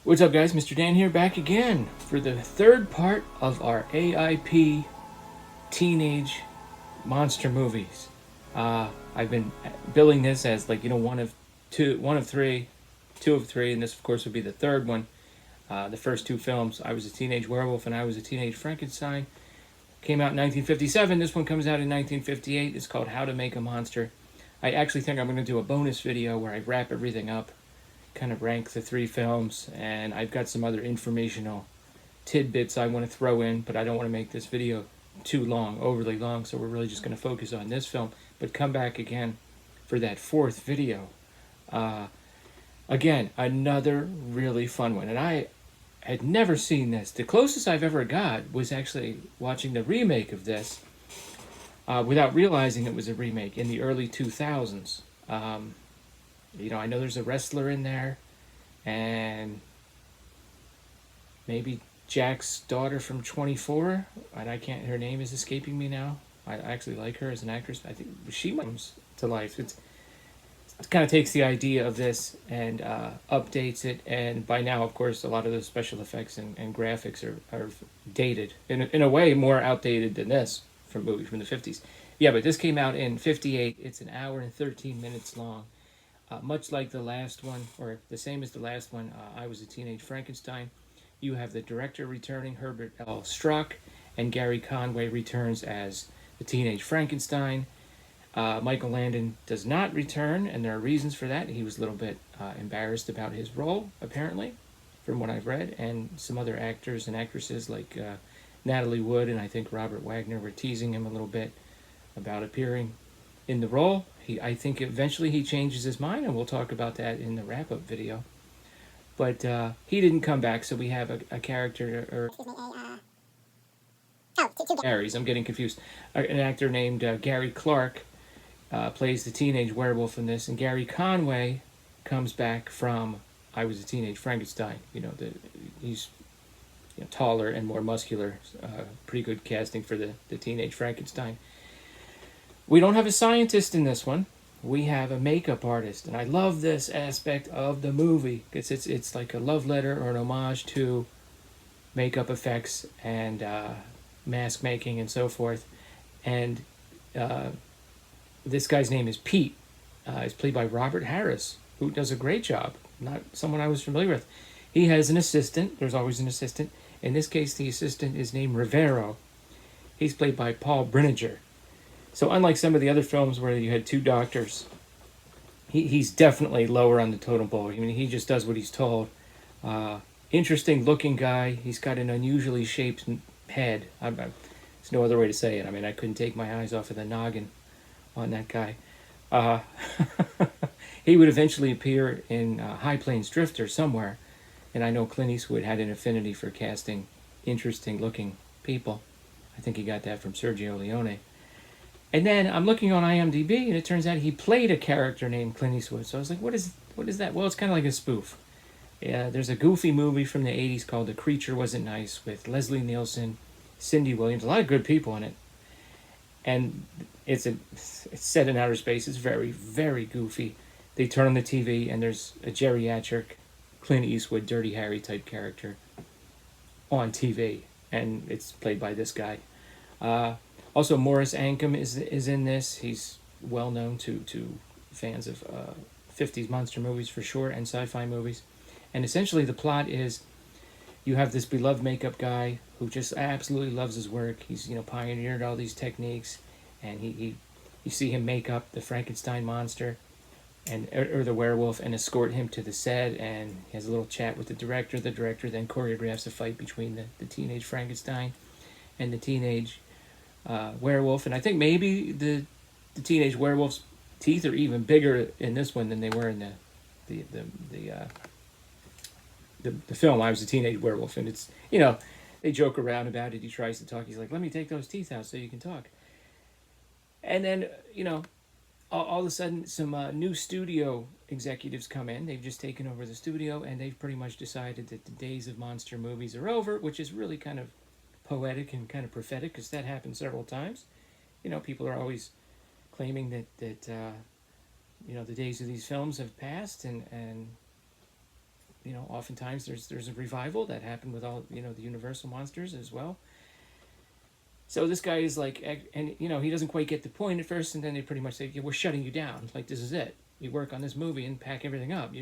What's up, guys? Mr. Dan here, back again for the third part of our AIP teenage monster movies. I've been billing this as one of two, one of three, two of three, and this, of course, would be the third one. The first two films, I Was a Teenage Werewolf and I Was a Teenage Frankenstein, came out in 1957. This one comes out in 1958. It's called How to Make a Monster. I actually think I'm going to do a bonus video where I wrap everything up, kind of rank the three films, and I've got some other informational tidbits I want to throw in, but I don't want to make this video too long, overly long, so we're really just going to focus on this film, but come back again for that fourth video. Again, another really fun one, and I had never seen this. The closest I've ever got was actually watching the remake of this without realizing it was a remake in the early 2000s. I know there's a wrestler in there, and maybe Jack's daughter from 24, and her name is escaping me now. I actually like her as an actress. I think she comes to life. It kind of takes the idea of this and updates it, and by now, of course, a lot of the special effects and graphics are dated, in a way more outdated than this from movies from the 50s. Yeah, but this came out in 58. It's an hour and 13 minutes long. Much like the last one, or the same as the last one, I Was a Teenage Frankenstein. You have the director returning, Herbert L. Struck, and Gary Conway returns as the Teenage Frankenstein. Michael Landon does not return, and there are reasons for that. He was a little bit embarrassed about his role, apparently, from what I've read, and some other actors and actresses like Natalie Wood and I think Robert Wagner were teasing him a little bit about appearing in the role. I think eventually he changes his mind, and we'll talk about that in the wrap-up video. But he didn't come back, so we have a character, or Gary's. I'm getting confused. An actor named Gary Clark plays the teenage werewolf in this, and Gary Conway comes back from I Was a Teenage Frankenstein. He's taller and more muscular. Pretty good casting for the teenage Frankenstein. We don't have a scientist in this one. We have a makeup artist, and I love this aspect of the movie because it's like a love letter or an homage to makeup effects and mask making and so forth. And this guy's name is Pete. He's played by Robert Harris, who does a great job. Not someone I was familiar with. He has an assistant. There's always an assistant. In this case, the assistant is named Rivero. He's played by Paul Brininger. So unlike some of the other films where you had two doctors, he's definitely lower on the totem pole. I mean, he just does what he's told. Interesting looking guy. He's got an unusually shaped head. There's no other way to say it. I mean, I couldn't take my eyes off of the noggin on that guy. He would eventually appear in High Plains Drifter somewhere, and I know Clint Eastwood had an affinity for casting interesting looking people. I think he got that from Sergio Leone. And then I'm looking on IMDb, and it turns out he played a character named Clint Eastwood. So I was like, what is that? Well, it's kind of like a spoof. Yeah, there's a goofy movie from the 80s called The Creature Wasn't Nice with Leslie Nielsen, Cindy Williams, a lot of good people in it. And it's set in outer space. It's very, very goofy. They turn on the TV, and there's a geriatric Clint Eastwood, Dirty Harry type character on TV. And it's played by this guy. Also, Morris Ancom is in this. He's well known to fans of 50s monster movies for sure, and sci-fi movies. And essentially the plot is you have this beloved makeup guy who just absolutely loves his work. He's pioneered all these techniques, and you see him make up the Frankenstein monster or the werewolf and escort him to the set, and he has a little chat with the director. The director then choreographs a fight between the teenage Frankenstein and the teenage werewolf, and I think maybe the teenage werewolf's teeth are even bigger in this one than they were in the film I Was a Teenage Werewolf. And it's they joke around about it. He tries to talk. He's like, "Let me take those teeth out so you can talk." And then all of a sudden some new studio executives come in. They've just taken over the studio, and they've pretty much decided that the days of monster movies are over, which is really kind of poetic and kind of prophetic, because that happened several times. People are always claiming that the days of these films have passed, and oftentimes there's a revival that happened with all the Universal monsters as well. So this guy is like, and he doesn't quite get the point at first, and then they pretty much say, yeah, we're shutting you down. Like, this is it. You work on this movie and pack everything up.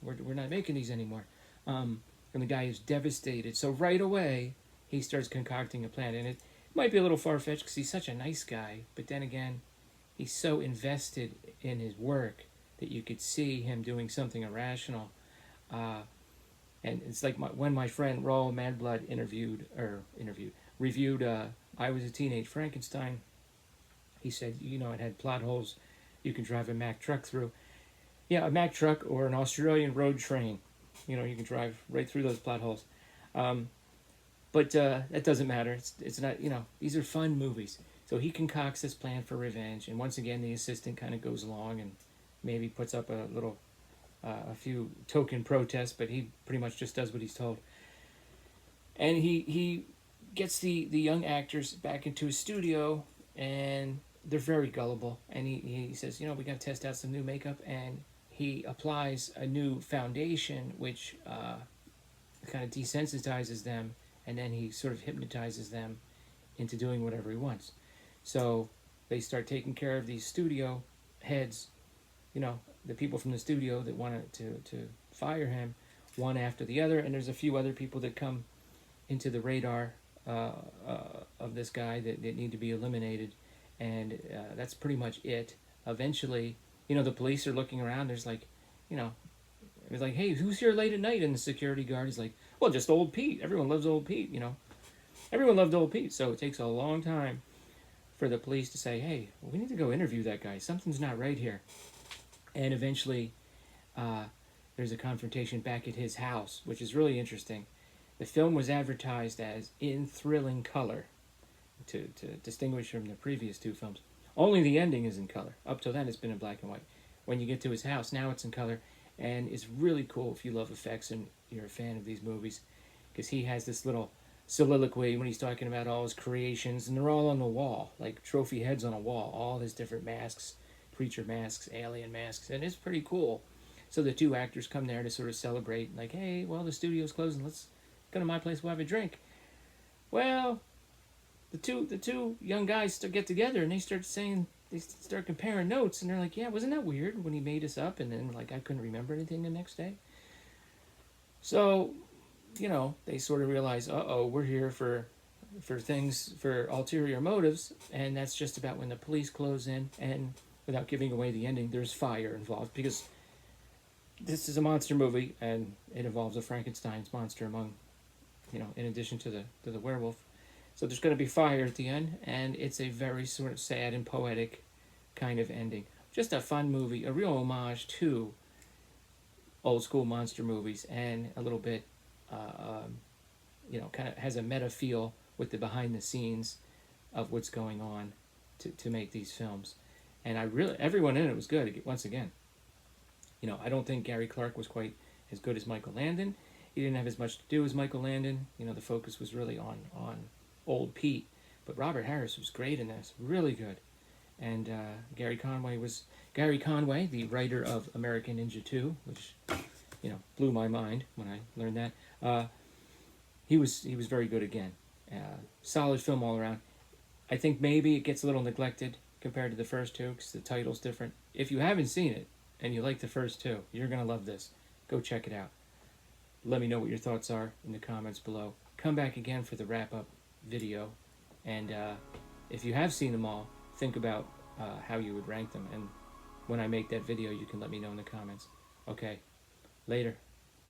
We're not making these anymore. And the guy is devastated. So right away, he starts concocting a plan, and it might be a little far fetched because he's such a nice guy, but then again, he's so invested in his work that you could see him doing something irrational. And it's like when my friend Raul Madblood reviewed I Was a Teenage Frankenstein. He said, it had plot holes you can drive a Mack truck through. Yeah, a Mack truck or an Australian road train. You can drive right through those plot holes. But that doesn't matter. It's not, these are fun movies. So he concocts this plan for revenge. And once again, the assistant kind of goes along and maybe puts up a few token protests, but he pretty much just does what he's told. And he gets the young actors back into his studio, and they're very gullible. And he says, we got to test out some new makeup. And he applies a new foundation, which kind of desensitizes them, and then he sort of hypnotizes them into doing whatever he wants. So they start taking care of these studio heads, the people from the studio that wanted to fire him, one after the other, and there's a few other people that come into the radar of this guy that need to be eliminated, and that's pretty much it. Eventually, the police are looking around. There's like, it's like, hey, who's here late at night? And the security guard is like, well, just old Pete. Everyone loves old Pete, Everyone loved old Pete. So it takes a long time for the police to say, hey, well, we need to go interview that guy. Something's not right here. And eventually, there's a confrontation back at his house, which is really interesting. The film was advertised as in thrilling color to distinguish from the previous two films. Only the ending is in color. Up till then, it's been in black and white. When you get to his house, now it's in color. And it's really cool if you love effects and you're a fan of these movies, because he has this little soliloquy when he's talking about all his creations, and they're all on the wall, like trophy heads on a wall, all his different masks, creature masks, alien masks, and it's pretty cool. So the two actors come there to sort of celebrate, like, hey, well, the studio's closing, let's go to my place, we'll have a drink. Well, the two young guys get together, and they start comparing notes, and they're like, yeah, wasn't that weird when he made us up, and then like I couldn't remember anything the next day. So, they sort of realize, we're here for things, for ulterior motives, and that's just about when the police close in, and without giving away the ending, there's fire involved, because this is a monster movie, and it involves a Frankenstein's monster among, in addition to the werewolf. So there's going to be fire at the end, and it's a very sort of sad and poetic kind of ending. Just a fun movie, a real homage to old school monster movies, and a little bit, kind of has a meta feel with the behind the scenes of what's going on to make these films. And everyone in it was good, once again. I don't think Gary Clark was quite as good as Michael Landon. He didn't have as much to do as Michael Landon. The focus was really on old Pete. But Robert Harris was great in this, really good. And Gary Conway, the writer of American Ninja 2, which, blew my mind when I learned that. He was very good again. Solid film all around. I think maybe it gets a little neglected compared to the first two because the title's different. If you haven't seen it and you like the first two, you're going to love this. Go check it out. Let me know what your thoughts are in the comments below. Come back again for the wrap-up video. And if you have seen them all, think about how you would rank them. And when I make that video, you can let me know in the comments. Okay, later.